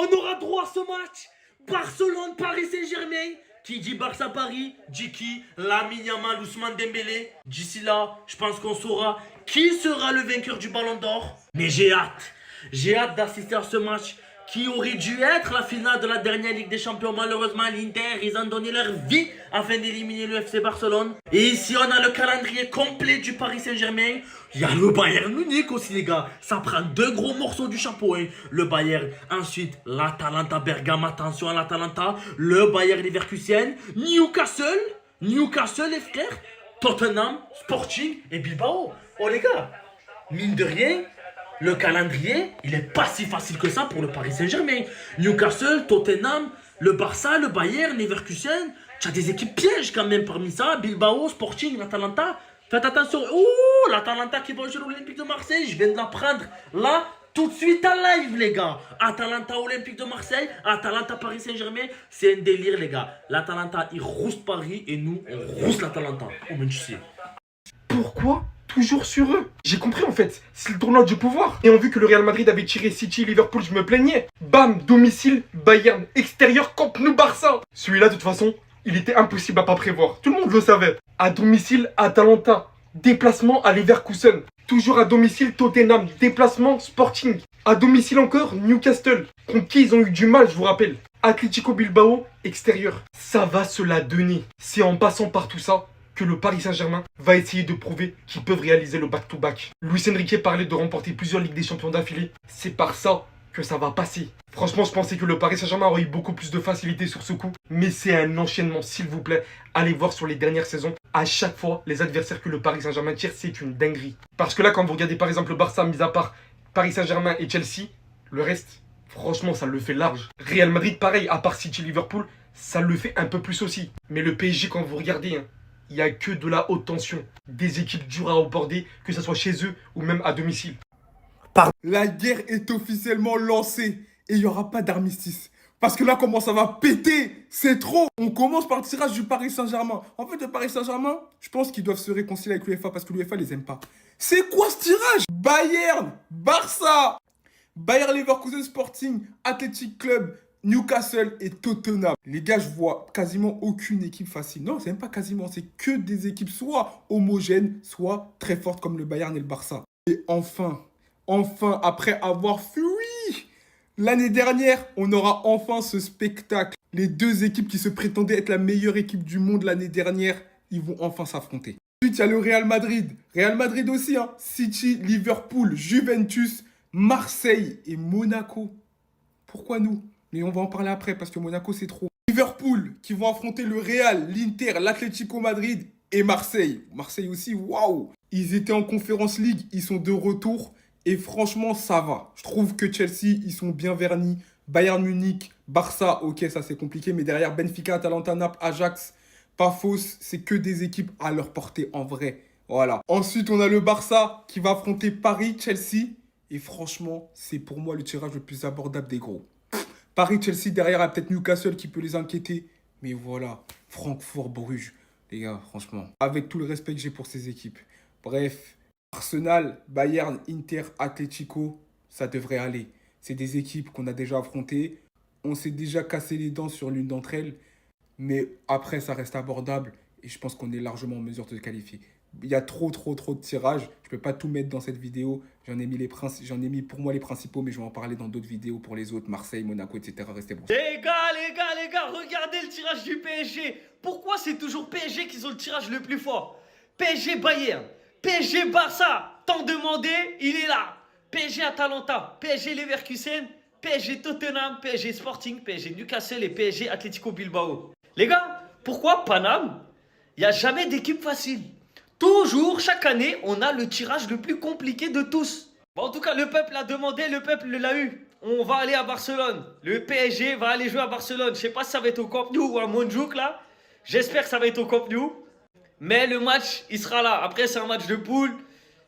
On aura droit à ce match. Barcelone-Paris Saint-Germain. Qui dit Barça-Paris, dit qui? Lamine Yamal, Ousmane Dembélé. D'ici là, je pense qu'on saura qui sera le vainqueur du Ballon d'Or. Mais j'ai hâte. J'ai hâte d'assister à ce match qui aurait dû être la finale de la dernière Ligue des Champions. Malheureusement, l'Inter, ils ont donné leur vie afin d'éliminer le FC Barcelone. Et ici, on a le calendrier complet du Paris Saint-Germain. Il y a le Bayern Munich aussi, les gars. Ça prend deux gros morceaux du chapeau, hein. Le Bayern, ensuite l'Atalanta Bergame. Attention à l'Atalanta. Le Bayern Leverkusen. Newcastle, les frères. Tottenham, Sporting et Bilbao. Oh, les gars, mine de rien, le calendrier, il est pas si facile que ça pour le Paris Saint-Germain. Newcastle, Tottenham, le Barça, le Bayern, Leverkusen. Tu as des équipes pièges quand même parmi ça. Bilbao, Sporting, l'Atalanta. Faites attention. Ouh, l'Atalanta qui va jouer l'Olympique de Marseille. Je viens de l'apprendre là, tout de suite en live, les gars. Atalanta Olympique de Marseille, Atalanta Paris Saint-Germain. C'est un délire, les gars. L'Atalanta, il rousse Paris et nous, on rousse l'Atalanta. Oh, mais tu sais. Pourquoi toujours sur eux? J'ai compris en fait, c'est le tournoi du pouvoir. Et en vu que le Real Madrid avait tiré City, Liverpool, je me plaignais. Bam, domicile, Bayern, extérieur, Camp Nou, Barça. Celui-là, de toute façon, il était impossible à pas prévoir. Tout le monde le savait. À domicile, Atalanta. Déplacement à Leverkusen. Toujours à domicile, Tottenham. Déplacement, Sporting. À domicile encore, Newcastle. Contre qui ils ont eu du mal, je vous rappelle. Atlético Bilbao, extérieur. Ça va se la donner. C'est en passant par tout ça que le Paris Saint-Germain va essayer de prouver qu'ils peuvent réaliser le back-to-back. Luis Enrique parlait de remporter plusieurs Ligues des Champions d'affilée. C'est par ça que ça va passer. Franchement, je pensais que le Paris Saint-Germain aurait eu beaucoup plus de facilité sur ce coup. Mais c'est un enchaînement, s'il vous plaît. Allez voir sur les dernières saisons. À chaque fois, les adversaires que le Paris Saint-Germain tire, c'est une dinguerie. Parce que là, quand vous regardez par exemple le Barça, mis à part Paris Saint-Germain et Chelsea, le reste, franchement, ça le fait large. Real Madrid, pareil, à part City, Liverpool, ça le fait un peu plus aussi. Mais le PSG, quand vous regardez, hein, il n'y a que de la haute tension. Des équipes dures à aborder, que ce soit chez eux ou même à domicile. La guerre est officiellement lancée et il n'y aura pas d'armistice. Parce que là, comment ça va péter? C'est trop. On commence par le tirage du Paris Saint-Germain. En fait, le Paris Saint-Germain, je pense qu'ils doivent se réconcilier avec l'UEFA parce que l'UEFA les aime pas. C'est quoi ce tirage? Bayern, Barça, Bayern Leverkusen Sporting, Athletic Club, Newcastle et Tottenham. Les gars, je vois quasiment aucune équipe facile. Non, c'est même pas quasiment, c'est que des équipes soit homogènes, soit très fortes comme le Bayern et le Barça. Et enfin, après avoir fui l'année dernière, on aura enfin ce spectacle. Les deux équipes qui se prétendaient être la meilleure équipe du monde l'année dernière, ils vont enfin s'affronter. Ensuite, il y a le Real Madrid. Real Madrid aussi, hein. City, Liverpool, Juventus, Marseille et Monaco. Pourquoi nous? Mais on va en parler après parce que Monaco, c'est trop. Liverpool qui vont affronter le Real, l'Inter, l'Atlético Madrid et Marseille. Marseille aussi, waouh! Ils étaient en Conference League, ils sont de retour. Et franchement, ça va. Je trouve que Chelsea, ils sont bien vernis. Bayern Munich, Barça, ok, ça c'est compliqué. Mais derrière, Benfica, Atalanta, Naples, Ajax, Pafos, c'est que des équipes à leur portée en vrai. Voilà. Ensuite, on a le Barça qui va affronter Paris, Chelsea. Et franchement, c'est pour moi le tirage le plus abordable des gros. Paris, Chelsea, derrière, il y a peut-être Newcastle qui peut les inquiéter. Mais voilà, Francfort, Bruges. Les gars, franchement, avec tout le respect que j'ai pour ces équipes. Bref. Arsenal, Bayern, Inter, Atlético, ça devrait aller. C'est des équipes qu'on a déjà affrontées. On s'est déjà cassé les dents sur l'une d'entre elles. Mais après, ça reste abordable. Et je pense qu'on est largement en mesure de se qualifier. Il y a trop de tirages. Je ne peux pas tout mettre dans cette vidéo. J'en ai mis pour moi les principaux, mais je vais en parler dans d'autres vidéos pour les autres. Marseille, Monaco, etc. Restez bons. Les gars, regardez le tirage du PSG. Pourquoi c'est toujours PSG qui ont le tirage le plus fort? PSG Bayern. PSG Barça, tant demandé, il est là. PSG Atalanta, PSG Leverkusen, PSG Tottenham, PSG Sporting, PSG Newcastle et PSG Atlético Bilbao. Les gars, pourquoi Paname? Il n'y a jamais d'équipe facile. Toujours, chaque année, on a le tirage le plus compliqué de tous. Bon, en tout cas, le peuple a demandé, le peuple l'a eu. On va aller à Barcelone. Le PSG va aller jouer à Barcelone. Je ne sais pas si ça va être au Camp Nou ou à Montjuic là. J'espère que ça va être au Camp Nou. Mais le match, il sera là. Après, c'est un match de poule.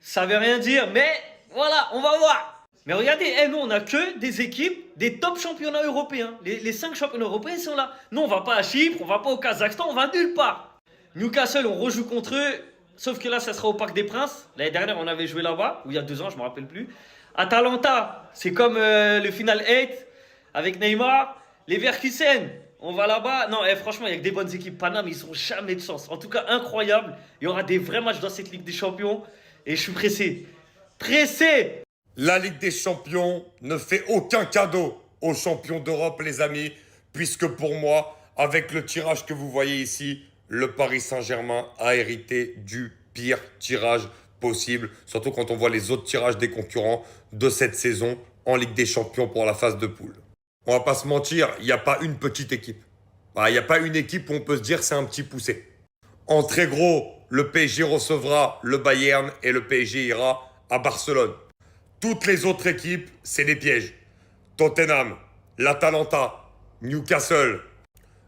Ça veut rien dire. Mais voilà, on va voir. Mais regardez, nous, on n'a que des équipes des top championnats européens. Les 5 championnats européens sont là. Nous, on va pas à Chypre, on va pas au Kazakhstan, on va nulle part. Newcastle, on rejoue contre eux. Sauf que là, ça sera au Parc des Princes. L'année dernière, on avait joué là-bas. Ou il y a 2 ans, je me rappelle plus. Atalanta, c'est comme le Final 8. avec Neymar. Leverkusen, on va là-bas. Non, franchement, il y a que des bonnes équipes. Paname, ils ont jamais de chance. En tout cas, incroyable. Il y aura des vrais matchs dans cette Ligue des Champions. Et je suis pressé. Pressé! La Ligue des Champions ne fait aucun cadeau aux champions d'Europe, les amis, puisque pour moi, avec le tirage que vous voyez ici, le Paris Saint-Germain a hérité du pire tirage possible, surtout quand on voit les autres tirages des concurrents de cette saison en Ligue des Champions pour la phase de poule. On va pas se mentir, il n'y a pas une petite équipe. Il n'y a pas une équipe où on peut se dire c'est un petit poussé. En très gros, le PSG recevra le Bayern et le PSG ira à Barcelone. Toutes les autres équipes, c'est des pièges. Tottenham, l'Atalanta, Newcastle,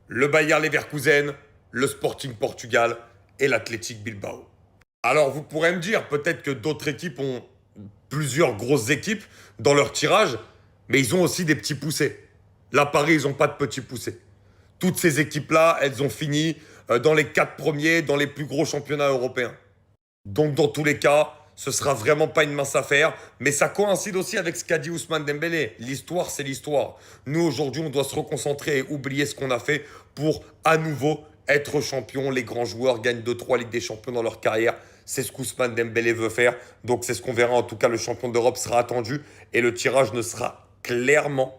le Bayer Leverkusen, le Sporting Portugal et l'Athletic Bilbao. Alors vous pourrez me dire, peut-être que d'autres équipes ont plusieurs grosses équipes dans leur tirage, mais ils ont aussi des petits poussés. Là, Paris, ils n'ont pas de petits poussés. Toutes ces équipes-là, elles ont fini dans les 4 premiers, dans les plus gros championnats européens. Donc dans tous les cas, ce sera vraiment pas une mince affaire, mais ça coïncide aussi avec ce qu'a dit Ousmane Dembélé. L'histoire, c'est l'histoire. Nous, aujourd'hui, on doit se reconcentrer et oublier ce qu'on a fait pour, à nouveau, être champion. Les grands joueurs gagnent 2-3 Ligues des Champions dans leur carrière. C'est ce qu'Ousmane Dembélé veut faire. Donc, c'est ce qu'on verra. En tout cas, le champion d'Europe sera attendu et le tirage ne sera clairement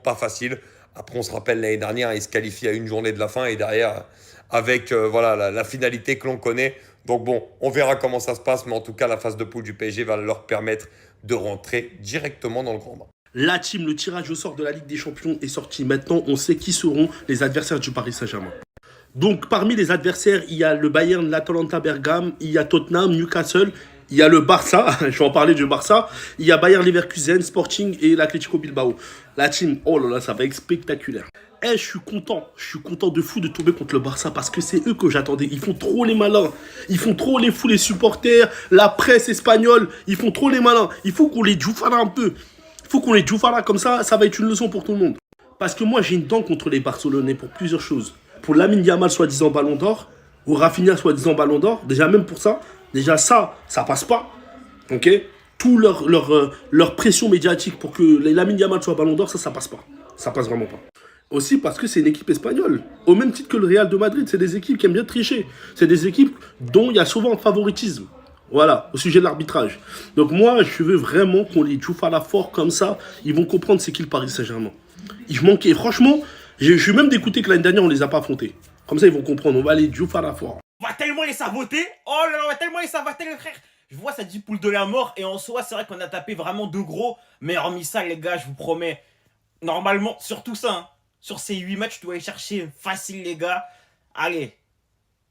pas facile. Après, on se rappelle l'année dernière, il se qualifie à une journée de la fin et derrière, avec la finalité que l'on connaît. Donc bon, on verra comment ça se passe, mais en tout cas, la phase de poule du PSG va leur permettre de rentrer directement dans le grand bain. La team, le tirage au sort de la Ligue des Champions est sorti. Maintenant, on sait qui seront les adversaires du Paris Saint-Germain. Donc, parmi les adversaires, il y a le Bayern, l'Atalanta Bergame, il y a Tottenham, Newcastle, il y a le Barça, je vais en parler du Barça, il y a Bayer Leverkusen, Sporting et l'Atlético Bilbao. La team, oh là là, ça va être spectaculaire. Je suis content de fou de tomber contre le Barça parce que c'est eux que j'attendais. Ils font trop les malins, ils font trop les fous, les supporters, la presse espagnole, ils font trop les malins. Il faut qu'on les djoufala un peu. Il faut qu'on les djoufala comme ça va être une leçon pour tout le monde. Parce que moi, j'ai une dent contre les Barcelonais pour plusieurs choses. Pour Lamine Yamal, soi-disant Ballon d'Or, ou Rafinha, soi-disant Ballon d'Or, déjà même pour ça, ça passe pas. Ok? Tout leur pression médiatique pour que Lamine Yamal soit Ballon d'Or, ça passe pas. Ça passe vraiment pas. Aussi parce que c'est une équipe espagnole. Au même titre que le Real de Madrid, c'est des équipes qui aiment bien tricher. C'est des équipes dont il y a souvent un favoritisme. Voilà, au sujet de l'arbitrage. Donc moi, je veux vraiment qu'on les joue à la fort comme ça. Ils vont comprendre c'est qui le Paris Saint-Germain. Ils manquaient, franchement, je suis même dégoûté que l'année dernière, on les a pas affrontés. Comme ça, ils vont comprendre. On va les jouer à la fort. On va tellement les saboter. Oh là là, on va tellement les saboter, les frères. Je vois cette 10 poules de la mort. Et en soi, c'est vrai qu'on a tapé vraiment de gros. Mais hormis ça, les gars, je vous promets. Normalement, sur tout ça, hein, sur ces 8 matchs, tu dois aller chercher facile, les gars. Allez,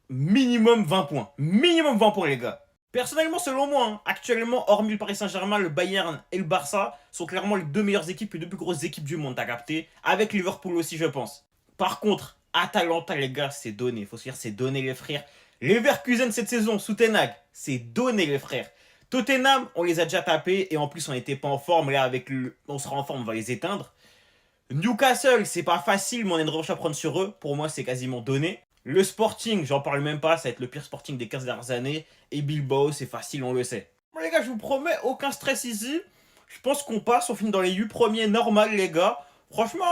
minimum 20 points. Minimum 20 points, les gars. Personnellement, selon moi, hein, actuellement, hormis le Paris Saint-Germain, le Bayern et le Barça sont clairement les 2 meilleures équipes et 2 plus grosses équipes du monde, t'as capté. Avec Liverpool aussi, je pense. Par contre, Atalanta, les gars, c'est donné. Faut se dire, c'est donné, les frères. Leverkusen cette saison, sous Ten Hag, c'est donné, les frères. Tottenham, on les a déjà tapés et en plus, on n'était pas en forme. Là, on sera en forme, on va les éteindre. Newcastle, c'est pas facile, mais on a une revanche à prendre sur eux. Pour moi, c'est quasiment donné. Le Sporting, j'en parle même pas, ça va être le pire Sporting des 15 dernières années. Et Bilbao, c'est facile, on le sait. Bon, les gars, je vous promets, aucun stress ici. Je pense qu'on passe, on finit dans les 8 premiers, normal, les gars. Franchement,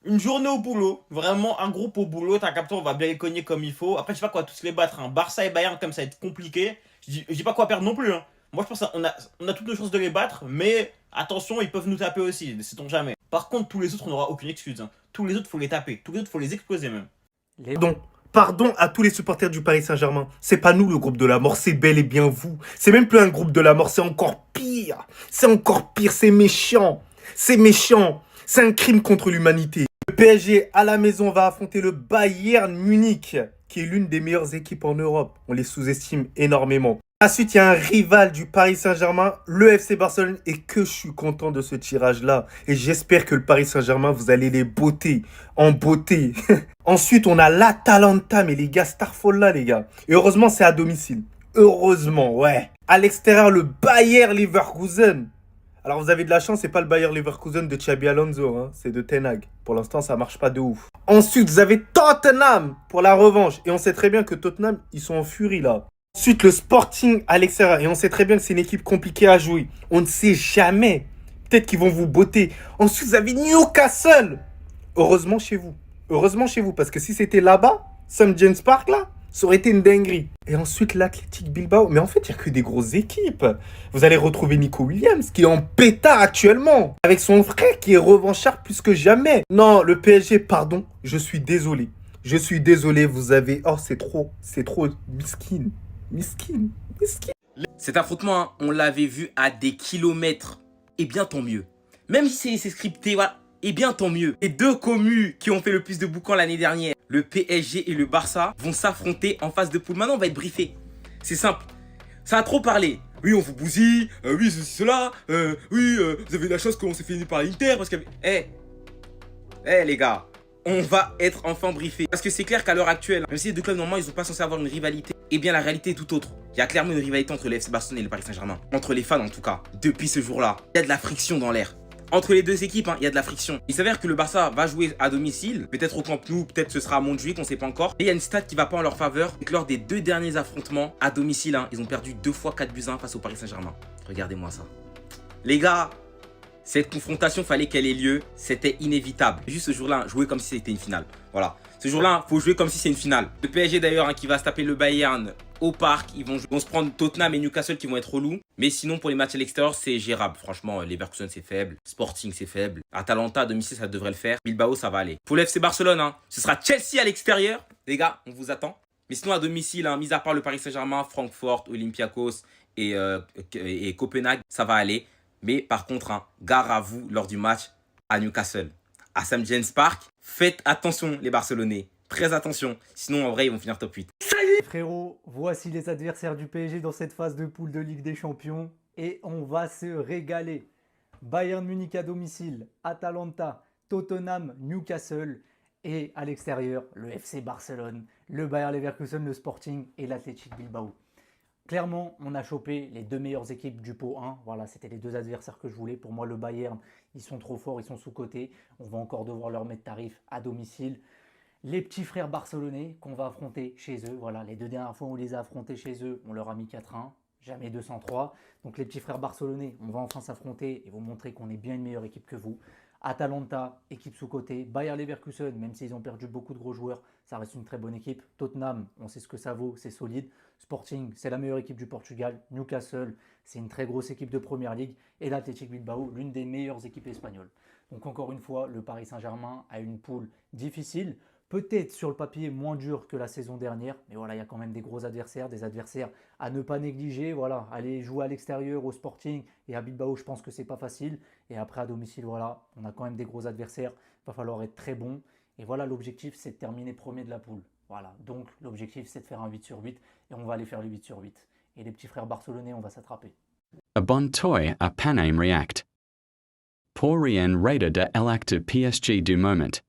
une journée au boulot. Vraiment, un groupe au boulot. T'as capté, on va bien les cogner comme il faut. Après, je sais pas quoi tous les battre. Hein. Barça et Bayern, comme ça va être compliqué. Je dis pas quoi perdre non plus. Hein. Moi, je pense qu'on a toutes nos chances de les battre. Mais attention, ils peuvent nous taper aussi. Sait-on jamais. Par contre, tous les autres, on n'aura aucune excuse. Hein. Tous les autres, faut les taper. Tous les autres, faut les exploser même. Pardon à tous les supporters du Paris Saint-Germain. C'est pas nous le groupe de la mort, c'est bel et bien vous. C'est même plus un groupe de la mort, c'est encore pire. C'est encore pire, c'est méchant. C'est méchant. C'est un crime contre l'humanité. Le PSG à la maison va affronter le Bayern Munich, qui est l'une des meilleures équipes en Europe. On les sous-estime énormément. Ensuite, il y a un rival du Paris Saint-Germain, le FC Barcelone, et que je suis content de ce tirage-là. Et j'espère que le Paris Saint-Germain, vous allez les botter, en beauté. Ensuite, on a l'Atalanta, mais les gars, Starfall là, les gars. Et heureusement, c'est à domicile. Heureusement, ouais. À l'extérieur, le Bayer Leverkusen. Alors, vous avez de la chance, c'est pas le Bayer Leverkusen de Xabi Alonso, hein, c'est de Ten Hag. Pour l'instant, ça marche pas de ouf. Ensuite, vous avez Tottenham pour la revanche. Et on sait très bien que Tottenham, ils sont en furie, là. Ensuite, le Sporting à l'extérieur. Et on sait très bien que c'est une équipe compliquée à jouer. On ne sait jamais. Peut-être qu'ils vont vous botter. Ensuite, vous avez Newcastle. Heureusement chez vous. Heureusement chez vous, parce que si c'était là-bas, St. James Park, là, ça aurait été une dinguerie. Et ensuite, l'Athletic Bilbao. Mais en fait, il n'y a que des grosses équipes. Vous allez retrouver Nico Williams, qui est en pétard actuellement, avec son frère qui est revanchard plus que jamais. Non, le PSG, pardon, je suis désolé. Je suis désolé, vous avez... Oh, c'est trop miskin. Miskin. Cet affrontement, hein, on l'avait vu à des kilomètres. Et bien tant mieux. Même si c'est scripté, voilà. Et bien tant mieux. Les deux communes qui ont fait le plus de boucans l'année dernière, le PSG et le Barça, vont s'affronter en phase de poule. Maintenant, on va être briefé. C'est simple. Ça a trop parlé. Oui, on vous bousille. Oui, ceci, cela. Vous avez de la chance qu'on s'est fini par l'Inter. Parce que... les gars. On va être enfin briefé. Parce que c'est clair qu'à l'heure actuelle, même si les deux clubs, normalement, ils sont pas censés avoir une rivalité, eh bien, la réalité est tout autre. Il y a clairement une rivalité entre le FC Barcelone et le Paris Saint-Germain. Entre les fans, en tout cas. Depuis ce jour-là, il y a de la friction dans l'air. Entre les deux équipes, il y a de la friction. Il s'avère que le Barça va jouer à domicile, peut-être au Camp Nou, peut-être ce sera à Montjuïc, on ne sait pas encore. Et il y a une stat qui va pas en leur faveur, c'est que lors des deux derniers affrontements à domicile, ils ont perdu 2 fois 4-1 face au Paris Saint-Germain. Regardez-moi ça. Les gars, cette confrontation, fallait qu'elle ait lieu, c'était inévitable. Juste ce jour-là, jouer comme si c'était une finale. Voilà. Ce jour-là, faut jouer comme si c'est une finale. Le PSG d'ailleurs, qui va se taper le Bayern au parc, ils vont se prendre Tottenham et Newcastle qui vont être relous. Mais sinon, pour les matchs à l'extérieur, c'est gérable. Franchement, Leverkusen, c'est faible. Sporting, c'est faible. Atalanta, à domicile, ça devrait le faire. Bilbao, ça va aller. Pour le FC Barcelone, ce sera Chelsea à l'extérieur. Les gars, on vous attend. Mais sinon, à domicile, mis à part le Paris Saint-Germain, Francfort, Olympiakos et Copenhague, ça va aller. Mais par contre, gare à vous lors du match à Newcastle. À St. James Park, faites attention les Barcelonais. Très attention, sinon en vrai ils vont finir top 8. Frérot, voici les adversaires du PSG dans cette phase de poule de Ligue des Champions. Et on va se régaler. Bayern Munich à domicile, Atalanta, Tottenham, Newcastle. Et à l'extérieur, le FC Barcelone, le Bayer Leverkusen, le Sporting et l'Athletic Bilbao. Clairement, on a chopé les deux meilleures équipes du pot 1. Voilà, c'était les deux adversaires que je voulais. Pour moi, le Bayern, ils sont trop forts, ils sont sous-cotés. On va encore devoir leur mettre tarif à domicile. Les petits frères barcelonais qu'on va affronter chez eux. Voilà, les deux dernières fois où on les a affrontés chez eux, on leur a mis 4-1. Jamais 203. Donc les petits frères barcelonais, on va enfin s'affronter et vous montrer qu'on est bien une meilleure équipe que vous. Atalanta, équipe sous-côté. Bayer Leverkusen, même s'ils ont perdu beaucoup de gros joueurs, ça reste une très bonne équipe. Tottenham, on sait ce que ça vaut, c'est solide. Sporting, c'est la meilleure équipe du Portugal. Newcastle, c'est une très grosse équipe de Première Ligue. Et l'Athletic Bilbao, l'une des meilleures équipes espagnoles. Donc encore une fois, le Paris Saint-Germain a une poule difficile. Peut-être sur le papier moins dur que la saison dernière, mais voilà, il y a quand même des gros adversaires, des adversaires à ne pas négliger. Voilà, aller jouer à l'extérieur au Sporting et à Bilbao, je pense que c'est pas facile. Et après à domicile, voilà, on a quand même des gros adversaires. Il va falloir être très bon. Et voilà, l'objectif, c'est de terminer premier de la poule. Voilà, donc l'objectif, c'est de faire un 8 sur 8 et on va aller faire le 8 sur 8. Et les petits frères barcelonais, on va s'attraper. A bon toy a Paname React. Pour rien raider de l'acte PSG du moment.